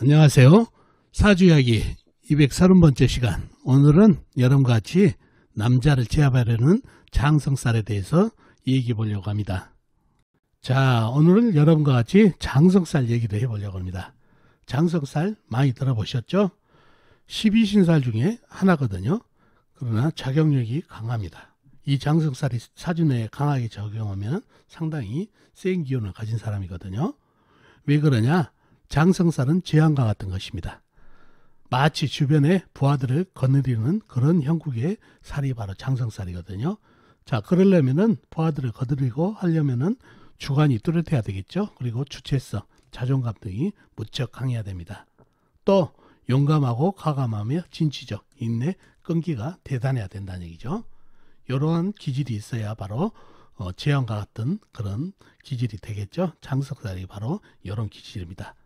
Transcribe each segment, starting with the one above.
안녕하세요. 사주이야기 230번째 시간. 오늘은 여러분과 같이 남자를 제압하려는 장성살에 대해서 얘기해 보려고 합니다. 자, 오늘은 여러분과 같이 장성살 얘기도 해보려고 합니다. 장성살 많이 들어보셨죠? 12신살 중에 하나거든요. 그러나 작용력이 강합니다. 이 장성살이 사주 내에 강하게 적용하면 상당히 센 기운을 가진 사람이거든요. 왜 그러냐? 장성살은 재앙과 같은 것입니다. 마치 주변의 부하들을 거느리는 그런 형국의 살이 바로 장성살이거든요. 자, 그러려면은 부하들을 거느리고 하려면은 주관이 뚜렷해야 되겠죠. 그리고 주체성, 자존감 등이 무척 강해야 됩니다. 또 용감하고 과감하며 진취적, 인내, 끈기가 대단해야 된다는 얘기죠. 이러한 기질이 있어야 바로 재앙과 같은 그런 기질이 되겠죠. 장성살이 바로 이런 기질입니다.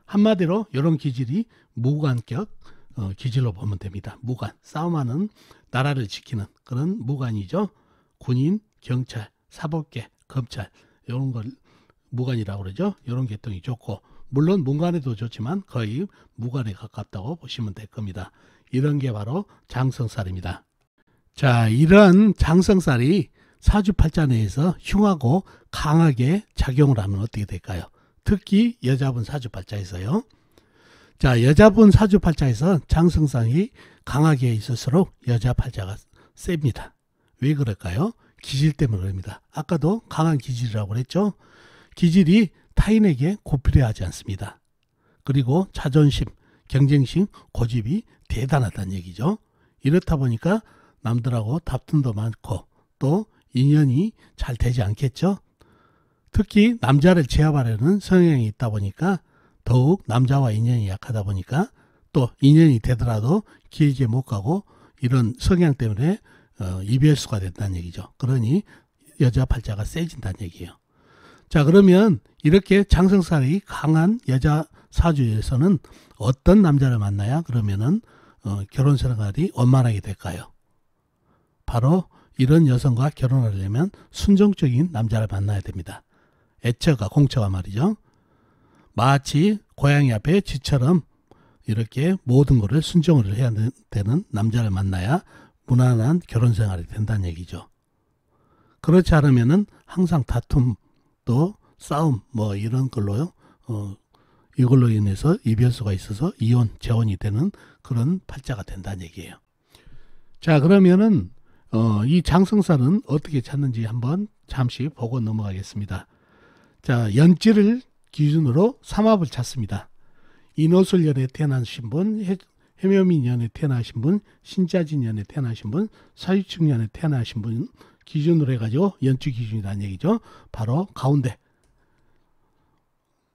한마디로 이런 기질이 무관격 기질로 보면 됩니다. 무관, 싸움하는 나라를 지키는 그런 무관이죠. 군인, 경찰, 사법계, 검찰 이런 걸 무관이라고 그러죠. 이런 계통이 좋고 물론 문관에도 좋지만 거의 무관에 가깝다고 보시면 될 겁니다. 이런 게 바로 장성살입니다. 자, 이런 장성살이 사주팔자 내에서 흉하고 강하게 작용을 하면 어떻게 될까요? 특히 여자분 사주팔자에서요. 자, 여자분 사주팔자에서 장성살이 강하게 있을수록 여자팔자가 셉니다. 왜 그럴까요? 기질 때문에 그럽니다. 아까도 강한 기질이라고 그랬죠. 기질이 타인에게 고필해하지 않습니다. 그리고 자존심, 경쟁심, 고집이 대단하다는 얘기죠. 이렇다 보니까 남들하고 다툼도 많고 또 인연이 잘 되지 않겠죠. 특히 남자를 제압하려는 성향이 있다 보니까 더욱 남자와 인연이 약하다 보니까 또 인연이 되더라도 길게 못 가고 이런 성향 때문에 이별수가 된다는 얘기죠. 그러니 여자 팔자가 세진다는 얘기예요. 자, 그러면 이렇게 장성살이 강한 여자 사주에서는 어떤 남자를 만나야 그러면은 결혼 생활이 원만하게 될까요? 바로 이런 여성과 결혼하려면 순종적인 남자를 만나야 됩니다. 애처가 공처가 말이죠. 마치 고양이 앞에 쥐처럼 이렇게 모든 것을 순종을 해야 되는 남자를 만나야 무난한 결혼 생활이 된다는 얘기죠. 그렇지 않으면은 항상 다툼 또 싸움 뭐 이런 걸로요. 이걸로 인해서 이별수가 있어서 이혼, 재혼이 되는 그런 팔자가 된다는 얘기예요. 자, 그러면은 이 장성살은 어떻게 찾는지 한번 잠시 보고 넘어가겠습니다. 자, 연지를 기준으로 삼합을 찾습니다. 인호술년에 태어나신 분, 해묘민년에 태어나신 분, 신자진년에 태어나신 분, 사유축년에 태어나신 분 기준으로 해가지고 연주 기준이라는 얘기죠. 바로 가운데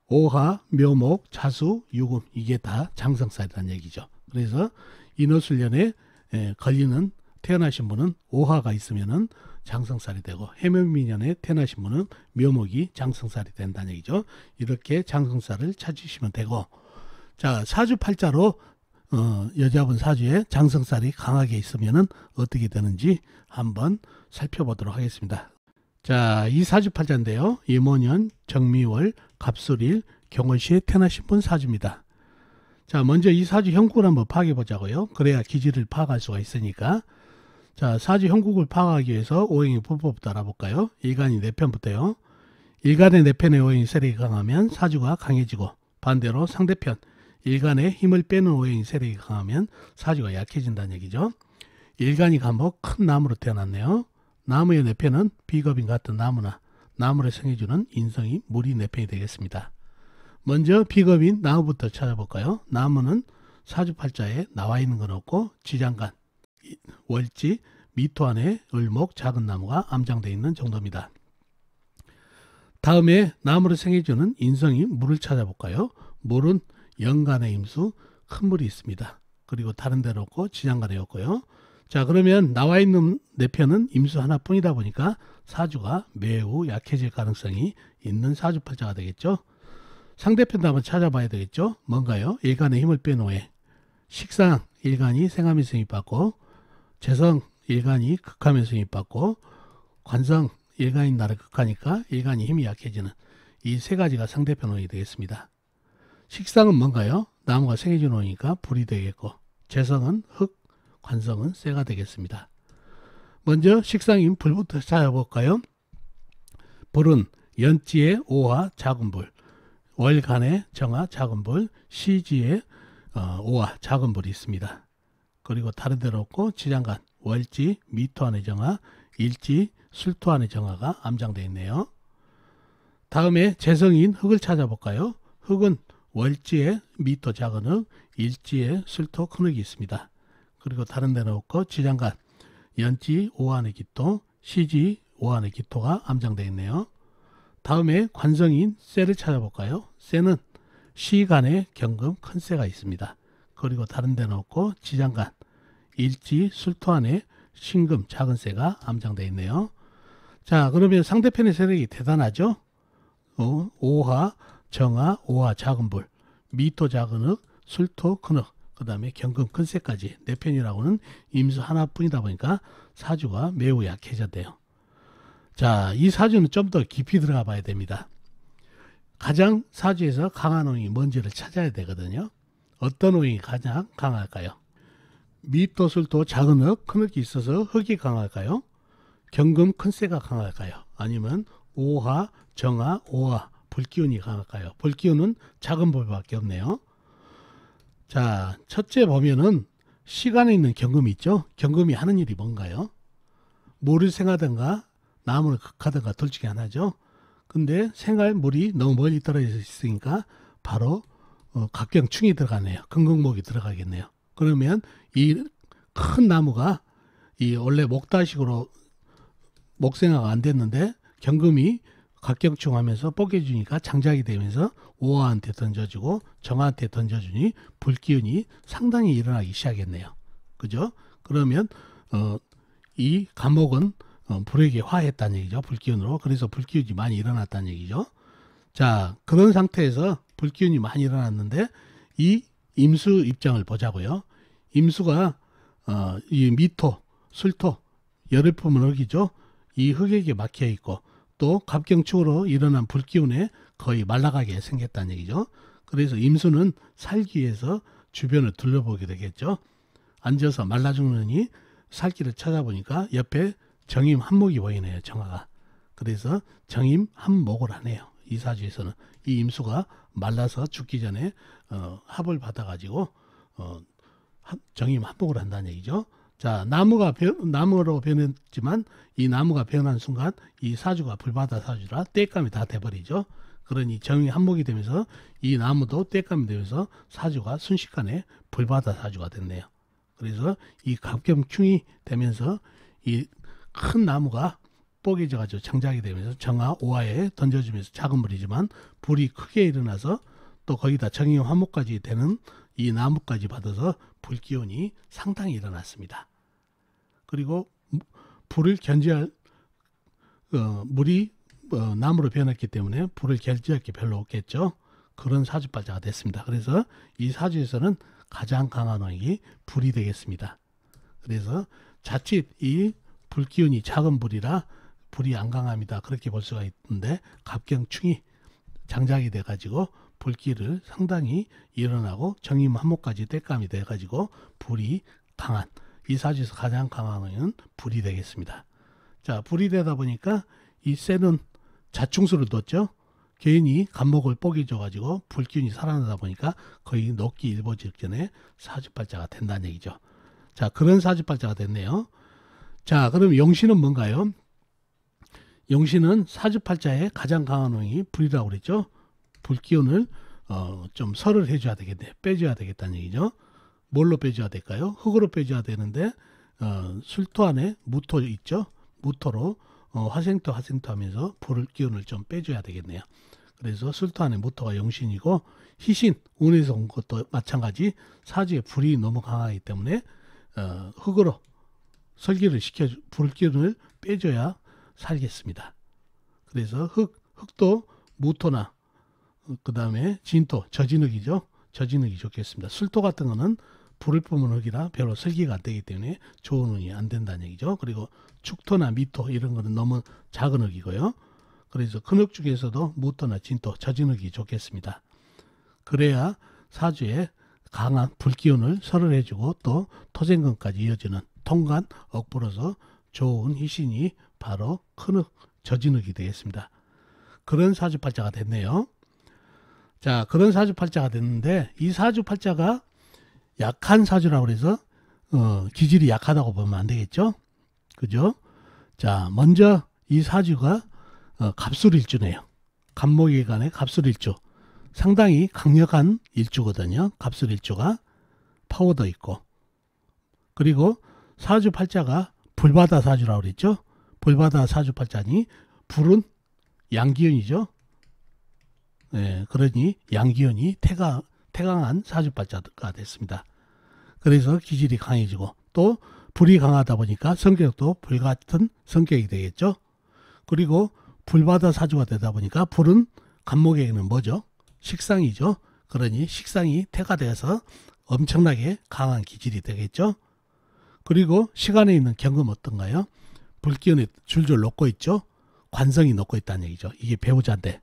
오화, 묘목, 자수, 유금 이게 다 장성살이라는 얘기죠. 그래서 인호술년에 걸리는 태어나신 분은 오화가 있으면은 장성살이 되고 해묘민년에 태어나신 분은 묘목이 장성살이 된다는 얘기죠. 이렇게 장성살을 찾으시면 되고, 자, 사주팔자로 여자분 사주에 장성살이 강하게 있으면은 어떻게 되는지 한번 살펴보도록 하겠습니다. 자, 이 사주팔자인데요. 임오년, 정미월, 갑술일, 경월시에 태어나신 분 사주입니다. 자, 먼저 이 사주 형국을 한번 파악해 보자고요. 그래야 기질을 파악할 수가 있으니까. 자, 사주 형국을 파악하기 위해서 오행의 불법부터 알아볼까요? 일간이 4편부터요. 일간의 4편의 오행이 세력이 강하면 사주가 강해지고 반대로 상대편 일간의 힘을 빼는 오행이 세력이 강하면 사주가 약해진다는 얘기죠. 일간이 강하고 큰 나무로 태어났네요. 나무의 4편은 비겁인 같은 나무나 나무를 생해주는 인성이 물이 4편이 되겠습니다. 먼저 비겁인 나무부터 찾아볼까요? 나무는 사주팔자에 나와 있는 건 없고 지장간, 월지, 미토 안에 을목, 작은 나무가 암장되어 있는 정도입니다. 다음에 나무를 생해주는 인성이 물을 찾아볼까요? 물은 연간의 임수, 큰 물이 있습니다. 그리고 다른 데로 없고 지장간에 없고요. 자, 그러면 나와 있는 4편은 임수 하나뿐이다 보니까 사주가 매우 약해질 가능성이 있는 사주팔자가 되겠죠. 상대편도 한번 찾아봐야 되겠죠. 뭔가요? 일간의 힘을 빼놓에 식상 일간이 생함의 승입받고 재성 일간이 극함의 승입받고 관성 일간인 나를 극하니까 일간이 힘이 약해지는 이 세 가지가 상대편 오행이 되겠습니다. 식상은 뭔가요? 나무가 생해져 놓으니까 불이 되겠고, 재성은 흙, 관성은 쇠가 되겠습니다. 먼저 식상인 불부터 찾아볼까요? 불은 연지에 오화 작은 불, 월간에 정화 작은 불, 시지에 오화 작은 불이 있습니다. 그리고 다른 데로 없고 지장간, 월지, 미토 안의 정화, 일지, 술토 안의 정화가 암장되어 있네요. 다음에 재성인 흙을 찾아볼까요? 흙은 월지에 미토 작은 흙, 일지에 술토 큰 흙이 있습니다. 그리고 다른 데는 없고 지장간, 연지 오한의 기토, 시지 오한의 기토가 암장되어 있네요. 다음에 관성인 쇠를 찾아볼까요? 쇠는 시간에 경금 큰 쇠가 있습니다. 그리고 다른 데는 없고 지장간, 일지 술토 안에 신금 작은 쇠가 암장되어 있네요. 자, 그러면 상대편의 세력이 대단하죠? 오화, 정화, 오화 작은 불, 미토 작은 흙, 술토 큰 흙, 그 다음에 경금 큰 쇠까지 네 편이라고는 임수 하나뿐이다 보니까 사주가 매우 약해졌대요. 자, 이 사주는 좀 더 깊이 들어가 봐야 됩니다. 가장 사주에서 강한 운이 뭔지를 찾아야 되거든요. 어떤 운이 가장 강할까요? 미토, 술토, 작은 흙, 큰 흙이 있어서 흙이 강할까요? 경금, 큰 쇠가 강할까요? 아니면 오화, 정화, 오화, 불기운이 강할까요? 불기운은 작은 불밖에 없네요. 자, 첫째 보면은 시간에 있는 경금이 있죠. 경금이 하는 일이 뭔가요? 물을 생하든가 나무를 극하든가 둘 중에 하나죠. 근데 생할 물이 너무 멀리 떨어져 있으니까 바로 갑경충이 들어가네요. 금극목이 들어가겠네요. 그러면 이 큰 나무가 이 원래 목다식으로 목생화가 안 됐는데 경금이 갑경충 하면서 뽀개주니까 장작이 되면서 오화한테 던져주고 정화한테 던져주니 불기운이 상당히 일어나기 시작했네요. 그죠? 그러면 이 감목은 불에게 화했다는 얘기죠. 불기운으로. 그래서 불기운이 많이 일어났다는 얘기죠. 자, 그런 상태에서 불기운이 많이 일어났는데 이 임수 입장을 보자고요. 임수가 이 미토, 술토, 열을 품은 흙이죠. 이 흙에게 막혀 있고 또 갑경축으로 일어난 불기운에 거의 말라가게 생겼다는 얘기죠. 그래서 임수는 살기 위해서 주변을 둘러보게 되겠죠. 앉아서 말라 죽느니 살길을 찾아보니까 옆에 정임 한목이 보이네요. 정화가. 그래서 정임 한목을 하네요. 이 사주에서는 이 임수가 말라서 죽기 전에 합을 받아가지고 정임 한목을 한다는 얘기죠. 자, 나무로 변했지만 이 나무가 변한 순간 이 사주가 불바다 사주라 땔감이 다 돼버리죠. 그러니 정임 한목이 되면서 이 나무도 땔감이 되면서 사주가 순식간에 불바다 사주가 됐네요. 그래서 이 갑경충이 되면서 이 큰 나무가 뽀개져가지고 장작이 되면서 정화, 오화에 던져주면서 작은 불이지만 불이 크게 일어나서 또 거기다 정임 한목까지 되는 이 나무까지 받아서 불기운이 상당히 일어났습니다. 그리고 불을 견제할 물이 나무로 변했기 때문에 불을 견제할 게 별로 없겠죠. 그런 사주발자가 됐습니다. 그래서 이 사주에서는 가장 강한 왕이 불이 되겠습니다. 그래서 자칫 이 불기운이 작은 불이라 불이 안 강합니다. 그렇게 볼 수가 있는데 갑경충이 장작이 돼가지고 불기를 상당히 일어나고 정임 한목까지 땔감이 돼가지고 불이 강한 이 사주에서 가장 강한 왕은 불이 되겠습니다. 자, 불이 되다 보니까 이 쇠는 자충수를 뒀죠. 괜히 간목을 뽀개줘가지고 불기운이 살아나다 보니까 거의 녹기 일보 직전에 사주팔자가 된다는 얘기죠. 자, 그런 사주팔자가 됐네요. 자, 그럼 용신은 뭔가요? 용신은 사주팔자의 가장 강한 왕이 불이라고 그랬죠. 불기운을 좀 설을 해줘야 되겠네. 빼줘야 되겠다는 얘기죠. 뭘로 빼줘야 될까요? 흙으로 빼줘야 되는데 술토 안에 무토 있죠. 무토로 화생토 하면서 불 기운을 좀 빼줘야 되겠네요. 그래서 술토 안에 무토가 용신이고 희신 운에서 온 것도 마찬가지 사주에 불이 너무 강하기 때문에 흙으로 설기를 시켜 불 기운을 빼줘야 살겠습니다. 그래서 흙도 무토나 그 다음에 진토, 젖은흙이죠. 젖은흙이 좋겠습니다. 술토 같은 거는 불을 뿜은 흙이라 별로 설기가 안 되기 때문에 좋은 운이 안 된다는 얘기죠. 그리고 축토나 미토 이런 거는 너무 작은 흙이고요. 그래서 큰 흙 중에서도 무토나 진토, 젖은 흙이 좋겠습니다. 그래야 사주에 강한 불기운을 설을해주고 또 토생금까지 이어지는 통간 억부로서 좋은 희신이 바로 큰흙 저진흙이 되겠습니다. 그런 사주팔자가 됐네요. 자, 그런 사주팔자가 됐는데 이 사주팔자가 약한 사주라고 해서 기질이 약하다고 보면 안 되겠죠. 그죠? 자, 먼저 이 사주가 갑술일주네요. 갑목일간의 갑술일주. 상당히 강력한 일주거든요. 갑술일주가 파워도 있고. 그리고 사주팔자가 불바다 사주라고 그랬죠. 불바다 사주팔자니 불은 양기운이죠. 네, 그러니 양기운이 태강한 사주팔자가 됐습니다. 그래서 기질이 강해지고 또 불이 강하다 보니까 성격도 불같은 성격이 되겠죠. 그리고 불바다 사주가 되다 보니까 불은 간목에는 뭐죠? 식상이죠. 그러니 식상이 태가 돼서 엄청나게 강한 기질이 되겠죠. 그리고 시간에 있는 경금 어떤가요? 불기운이 줄줄 녹고 있죠. 관성이 녹고 있다는 얘기죠. 이게 배우자인데,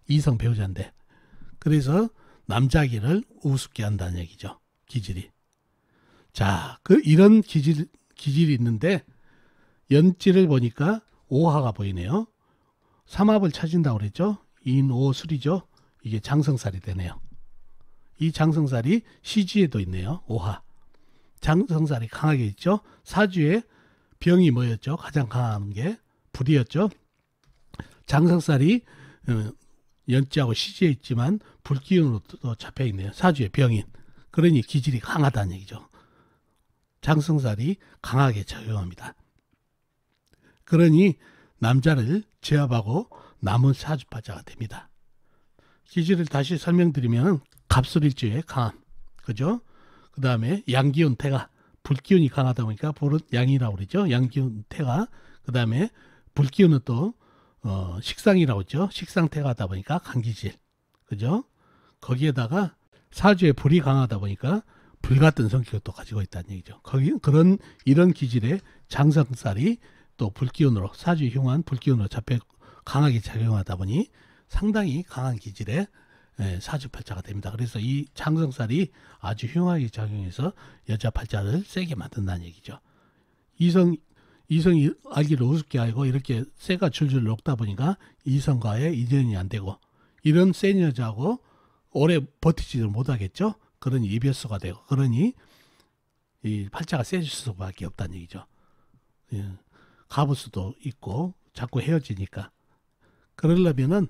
이성 배우자인데, 그래서 남자기를 우습게 한다는 얘기죠. 기질이. 자, 이런 기질이 있는데 연지를 보니까 오화가 보이네요. 삼합을 찾은다고 그랬죠. 인오술이죠. 이게 장성살이 되네요. 이 장성살이 시지에도 있네요. 오화. 장성살이 강하게 있죠. 사주에 병이 뭐였죠? 가장 강한 게 불이었죠. 장성살이 연지하고 시지에 있지만 불기운으로 또 잡혀 있네요. 사주에 병인. 그러니 기질이 강하다는 얘기죠. 장성살이 강하게 작용합니다. 그러니 남자를 제압하고 남은 사주팔자가 됩니다. 기질을 다시 설명드리면 갑술일주의 강함, 그죠? 그 다음에 양기운 태가, 불기운이 강하다 보니까 불은 양이라고 그러죠. 양기운 태가. 그 다음에 불기운은 또 식상이라고 했죠. 식상태가 하다 보니까 간기질, 그죠? 거기에다가 사주에 불이 강하다 보니까 불같은 성격도 가지고 있다는 얘기죠. 이런 기질의 장성살이 또 불기운으로, 사주에 흉한 불기운으로 잡혀 강하게 작용하다 보니 상당히 강한 기질의 사주팔자가 됩니다. 그래서 이 장성살이 아주 흉하게 작용해서 여자 팔자를 세게 만든다는 얘기죠. 이성이 알기를 우습게 알고 이렇게 쇠가 줄줄 녹다 보니까 이성과의 인연이 안 되고 이런 센 여자하고 오래 버티지를 못하겠죠. 그러니 이별수가 되고 그러니 이 팔자가 세질 수밖에 없다는 얘기죠. 예. 가볼 수도 있고 자꾸 헤어지니까. 그러려면은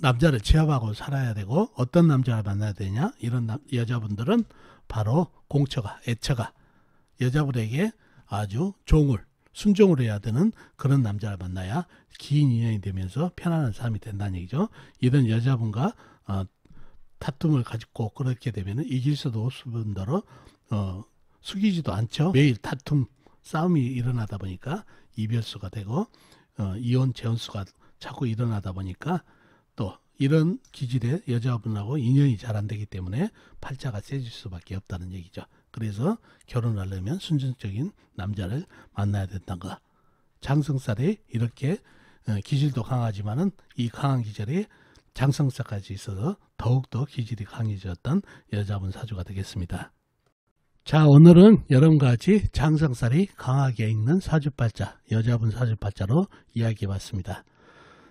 남자를 제압하고 살아야 되고 어떤 남자를 만나야 되냐? 이런 여자분들은 바로 공처가, 애처가 여자분에게 아주 순종을 해야 되는 그런 남자를 만나야 긴 인연이 되면서 편안한 삶이 된다는 얘기죠. 이런 여자분과 다툼을 가지고 그렇게 되면 이길 수도 없을 뿐더러 숙이지도 않죠. 매일 다툼, 싸움이 일어나다 보니까 이별수가 되고 이혼, 재혼수가 자꾸 일어나다 보니까 또 이런 기질의 여자분하고 인연이 잘 안 되기 때문에 팔자가 세질 수밖에 없다는 얘기죠. 그래서 결혼하려면 순전적인 남자를 만나야 된다는 거. 장성살이 이렇게 기질도 강하지만은 이 강한 기질이 장성살까지 있어서 더욱더 기질이 강해졌던 여자분 사주가 되겠습니다. 자, 오늘은 여러분과 같이 장성살이 강하게 있는 사주팔자, 여자분 사주팔자로 이야기해봤습니다.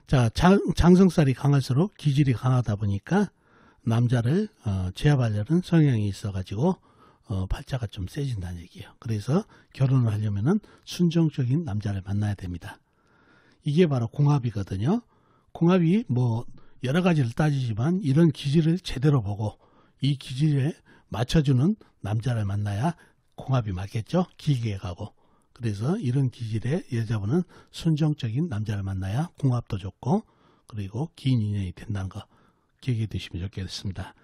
자, 장성살이 강할수록 기질이 강하다 보니까 남자를 제압하려는 성향이 있어가지고 팔자가 좀 세진다는 얘기예요. 그래서 결혼을 하려면은 순종적인 남자를 만나야 됩니다. 이게 바로 궁합이거든요. 궁합이 뭐 여러 가지를 따지지만 이런 기질을 제대로 보고 이 기질에 맞춰주는 남자를 만나야 궁합이 맞겠죠. 길게 가고. 그래서 이런 기질의 여자분은 순종적인 남자를 만나야 궁합도 좋고 그리고 긴 인연이 된다는 거 기억해 두시면 좋겠습니다.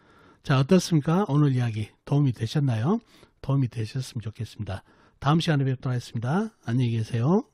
자, 어떻습니까? 오늘 이야기 도움이 되셨나요? 도움이 되셨으면 좋겠습니다. 다음 시간에 뵙도록 하겠습니다. 안녕히 계세요.